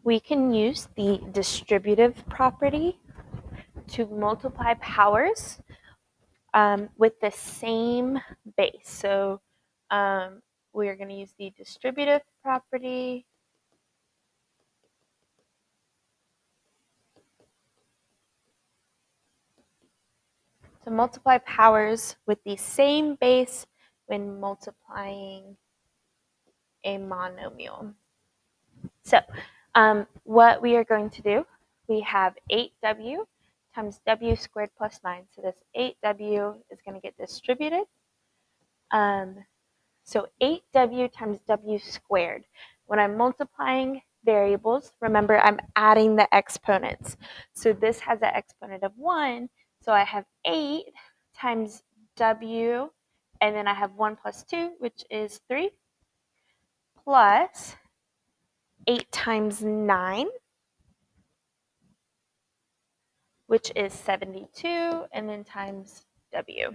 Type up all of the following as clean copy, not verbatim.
we can use the distributive property to multiply powers with the same base. So we're going to use the distributive property to multiply powers with the same base when multiplying a monomial. So what we are going to do, we have 8w times w squared plus 9. So this 8w is going to get distributed. So 8w times w squared. When I'm multiplying variables, remember I'm adding the exponents. So this has an exponent of 1. So I have 8 times w, and then I have 1 plus 2, which is 3, plus 8 times 9, which is 72, and then times w.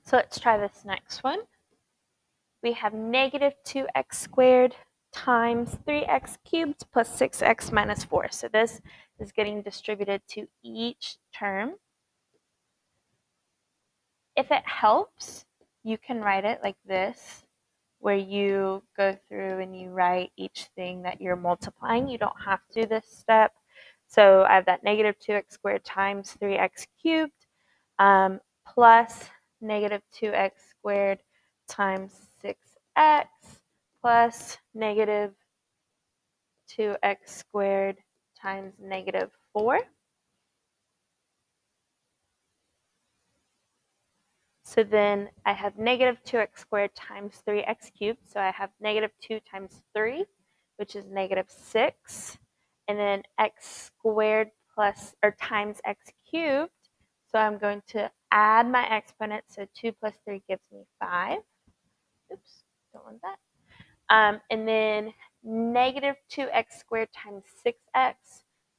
So let's try this next one. We have negative 2x squared times 3x cubed plus 6x minus 4. So this is getting distributed to each term. If it helps, you can write it like this, where you go through and you write each thing that you're multiplying. You don't have to do this step. So I have that negative 2x squared times 3x cubed plus negative 2x squared times 6x plus negative 2x squared times negative 4. So then I have negative 2x squared times 3x cubed. So I have negative 2 times 3, which is negative 6. And then x squared plus or times x cubed. So I'm going to add my exponents. So 2 plus 3 gives me 5. Oops, don't want that. And then negative 2x squared times 6x.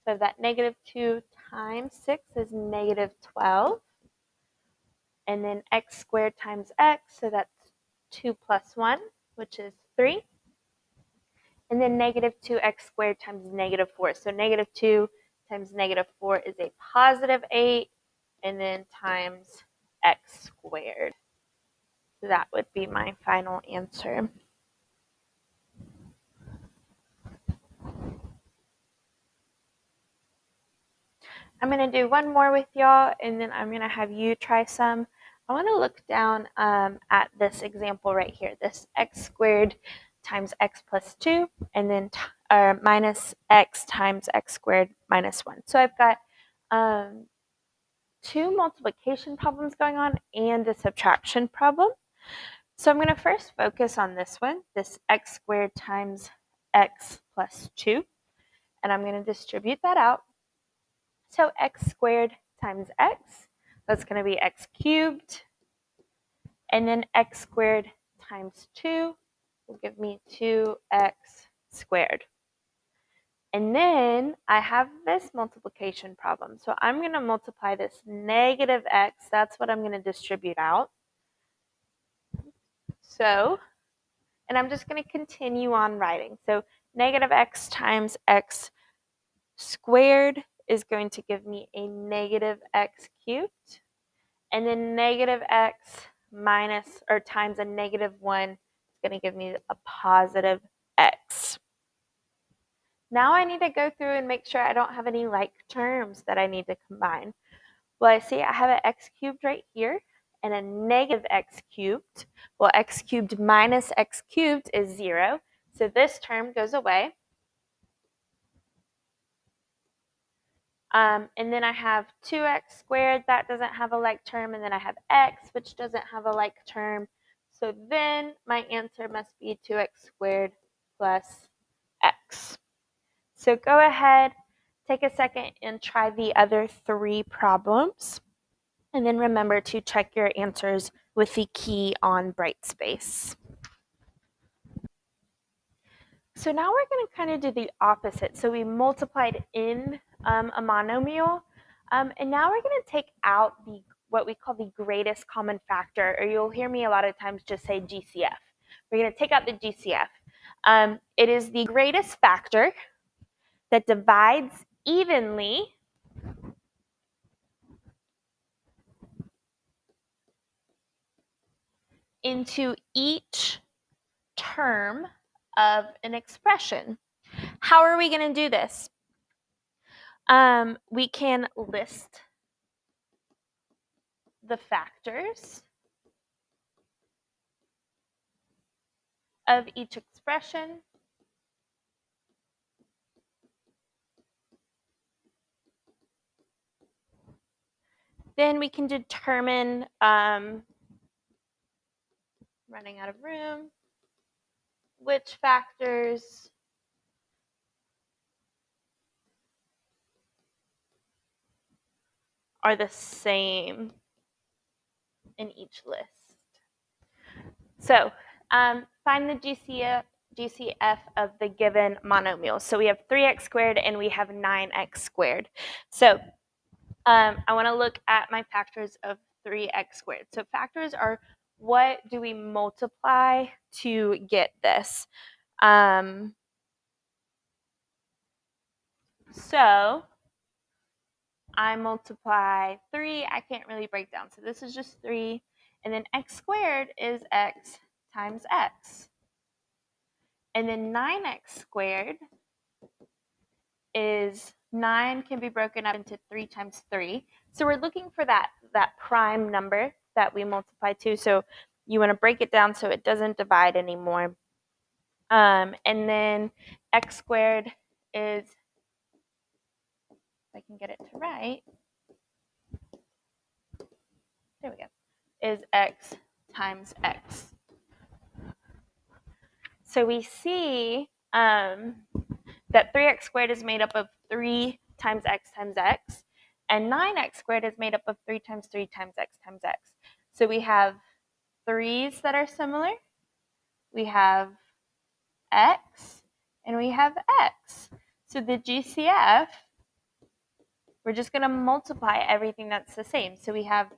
So that negative 2 times 6 is negative 12. And then x squared times x, so that's 2 plus 1, which is 3. And then negative 2x squared times negative 4. So negative 2 times negative 4 is a positive 8, and then times x squared. So that would be my final answer. I'm going to do one more with y'all, and then I'm going to have you try some. I want to look down at this example right here, this x squared times x plus 2, and then minus x times x squared minus 1. So I've got two multiplication problems going on and a subtraction problem. So I'm going to first focus on this one, this x squared times x plus 2, and I'm going to distribute that out. So x squared times x, that's going to be x cubed. And then x squared times 2 will give me 2x squared. And then I have this multiplication problem. So I'm going to multiply this negative x. That's what I'm going to distribute out. So, and I'm just going to continue on writing. So negative x times x squared is going to give me a negative x cubed. And then negative x minus or times a negative 1 is going to give me a positive x. Now I need to go through and make sure I don't have any like terms that I need to combine. Well, I see I have an x cubed right here and a negative x cubed. Well, x cubed minus x cubed is 0. So this term goes away. And then I have 2x squared, that doesn't have a like term, and then I have x, which doesn't have a like term. So then my answer must be 2x squared plus x. So go ahead, take a second and try the other 3 problems. And then remember to check your answers with the key on bright space. So now we're going to kind of do the opposite. So we multiplied in a monomial, and now we're going to take out the what we call the greatest common factor, or you'll hear me a lot of times just say GCF. We're going to take out the GCF. It is the greatest factor that divides evenly into each term of an expression. How are we going to do this? We can list the factors of each expression. Then we can determine, running out of room, which factors are the same in each list. So find the GCF of the given monomial. So we have 3x squared and we have 9x squared. So I want to look at my factors of 3x squared. So factors are, what do we multiply to get this? So I multiply 3. I can't really break down. So this is just 3. And then x squared is x times x. And then 9x squared is 9 can be broken up into 3 times 3. So we're looking for that prime number that we multiply to. So you want to break it down so it doesn't divide anymore. And then x squared is, if I can get it to write, there we go, is x times x. So we see that 3x squared is made up of 3 times x, and 9x squared is made up of 3 times x times x. So we have 3's that are similar, we have x, and we have x. So the GCF, we're just going to multiply everything that's the same. So we have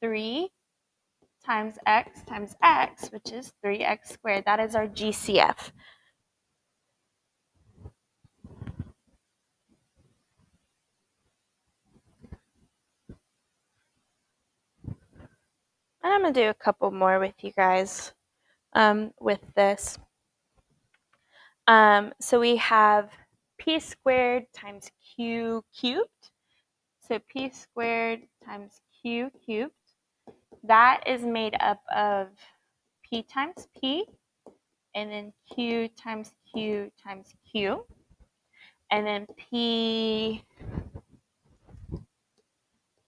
3 times x, which is 3x squared. That is our GCF. And I'm going to do a couple more with you guys with this. So we have p squared times q cubed. So p squared times q cubed. That is made up of p times p, and then q times q times q, and then p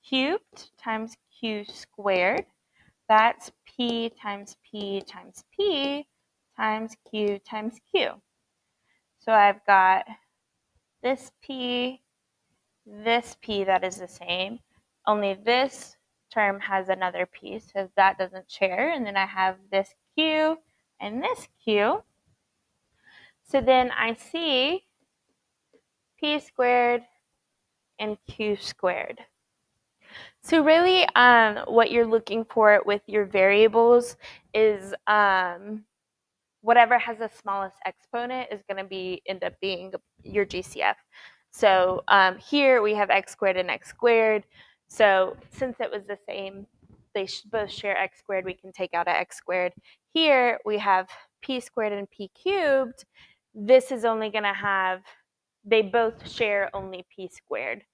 cubed times q squared. That's p times p times p times q times q. So I've got this p that is the same, only this term has another p, so that doesn't share. And then I have this q and this q. So then I see p squared and q squared. So really what you're looking for with your variables is whatever has the smallest exponent is going to end up being your GCF. So here we have x squared and x squared. So since it was the same, they both share x squared, we can take out an x squared. Here we have p squared and p cubed. This is only going to have, they both share only p squared.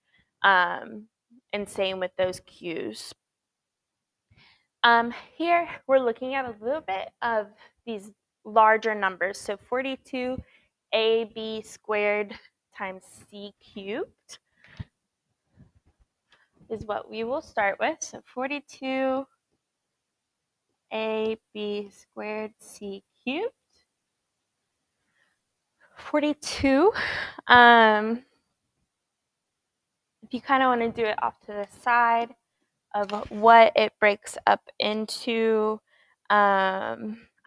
And same with those q's. Here we're looking at a little bit of these larger numbers. So 42ab squared times c cubed is what we will start with. So 42ab squared c cubed. 42, if you kind of want to do it off to the side of what it breaks up into, I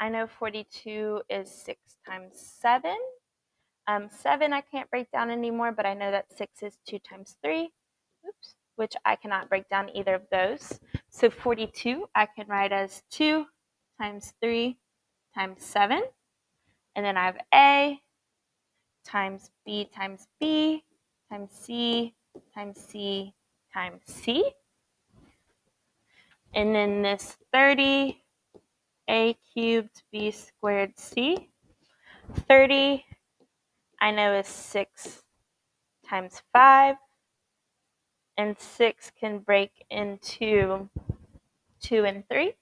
know 42 is 6 times 7. 7 I can't break down anymore, but I know that 6 is 2 times 3. Oops. which I cannot break down either of those. So 42 I can write as 2 times 3 times 7. And then I have A times B times B times C times C times C. And then this 30, A cubed B squared C. 30 I know is 6 times 5. And 6 can break into 2 and 3.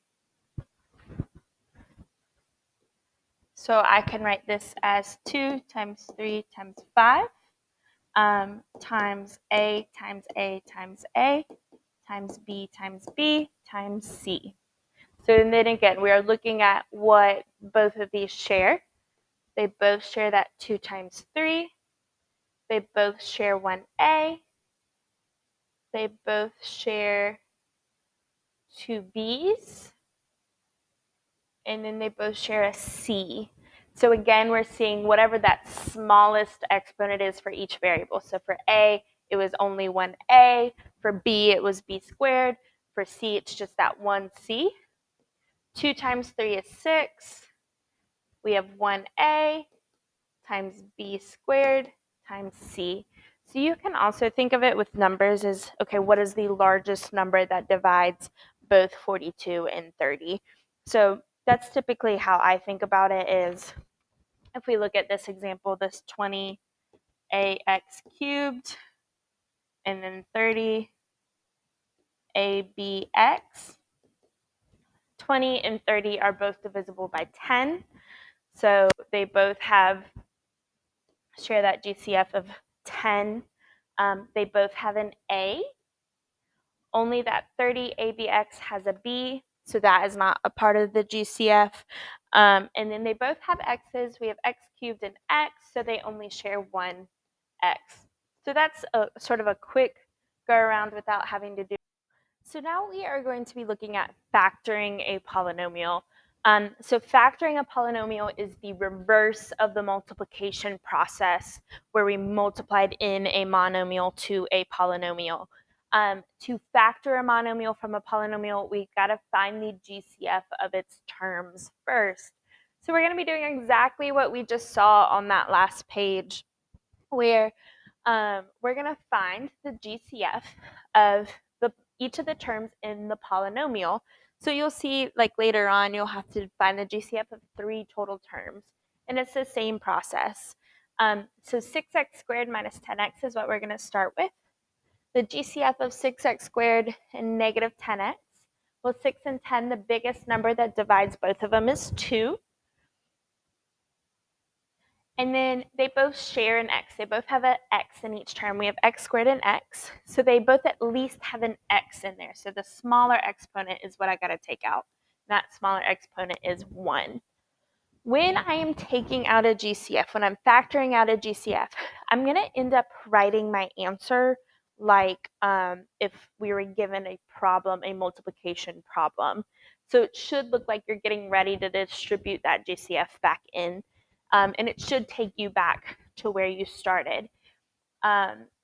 So I can write this as 2 times 3 times 5 times A times A times A times B times B times C. So then again, we are looking at what both of these share. They both share that 2 times 3. They both share 1A. They both share 2 B's. And then they both share a C. So again, we're seeing whatever that smallest exponent is for each variable. So for A, it was only 1A. For B, it was B squared. For C, it's just that 1C. 2 times 3 is 6. We have 1A times B squared times C. So you can also think of it with numbers as, okay, what is the largest number that divides both 42 and 30? So that's typically how I think about it is, if we look at this example, this 20ax cubed and then 30abx, 20 and 30 are both divisible by 10. So they both share that GCF of 10. They both have an A, only that 30abx has a B, so that is not a part of the GCF. And then they both have x's. We have x cubed and x, so they only share one x. So that's a sort of a quick go around without having to do. So now we are going to be looking at factoring a polynomial. So factoring a polynomial is the reverse of the multiplication process where we multiplied in a monomial to a polynomial. To factor a monomial from a polynomial, we've got to find the GCF of its terms first. So we're going to be doing exactly what we just saw on that last page, where we're going to find the GCF of each of the terms in the polynomial. So you'll see, like later on, you'll have to find the GCF of 3 total terms. And it's the same process. So 6x squared minus 10x is what we're going to start with. The GCF of 6x squared and negative 10x. Well, 6 and 10, the biggest number that divides both of them is 2. And then they both share an x. They both have an x in each term. We have x squared and x. So they both at least have an x in there. So the smaller exponent is what I got to take out. That smaller exponent is 1. When I am taking out a GCF, when I'm factoring out a GCF, I'm going to end up writing my answer like if we were given a problem, a multiplication problem. So it should look like you're getting ready to distribute that GCF back in. And it should take you back to where you started.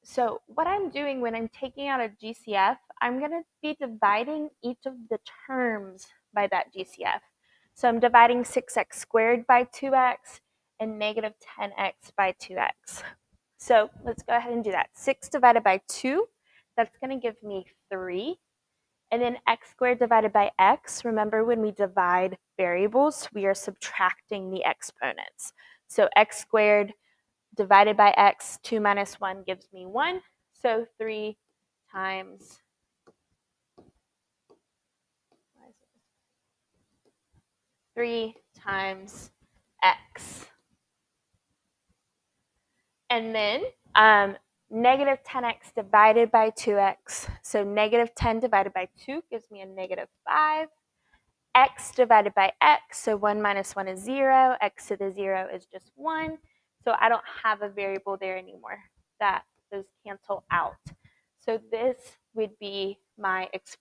So what I'm doing when I'm taking out a GCF, I'm going to be dividing each of the terms by that GCF. So I'm dividing 6x squared by 2x and negative 10x by 2x. So let's go ahead and do that. 6 divided by 2, that's going to give me 3. And then x squared divided by x, remember when we divide variables, we are subtracting the exponents. So x squared divided by x, 2 minus 1 gives me 1. So 3 times, x. And then negative 10x divided by 2x. So negative 10 divided by 2 gives me a negative 5. X divided by x, so 1 minus 1 is 0. X to the 0 is just 1. So I don't have a variable there anymore. Those cancel out. So this would be my expression.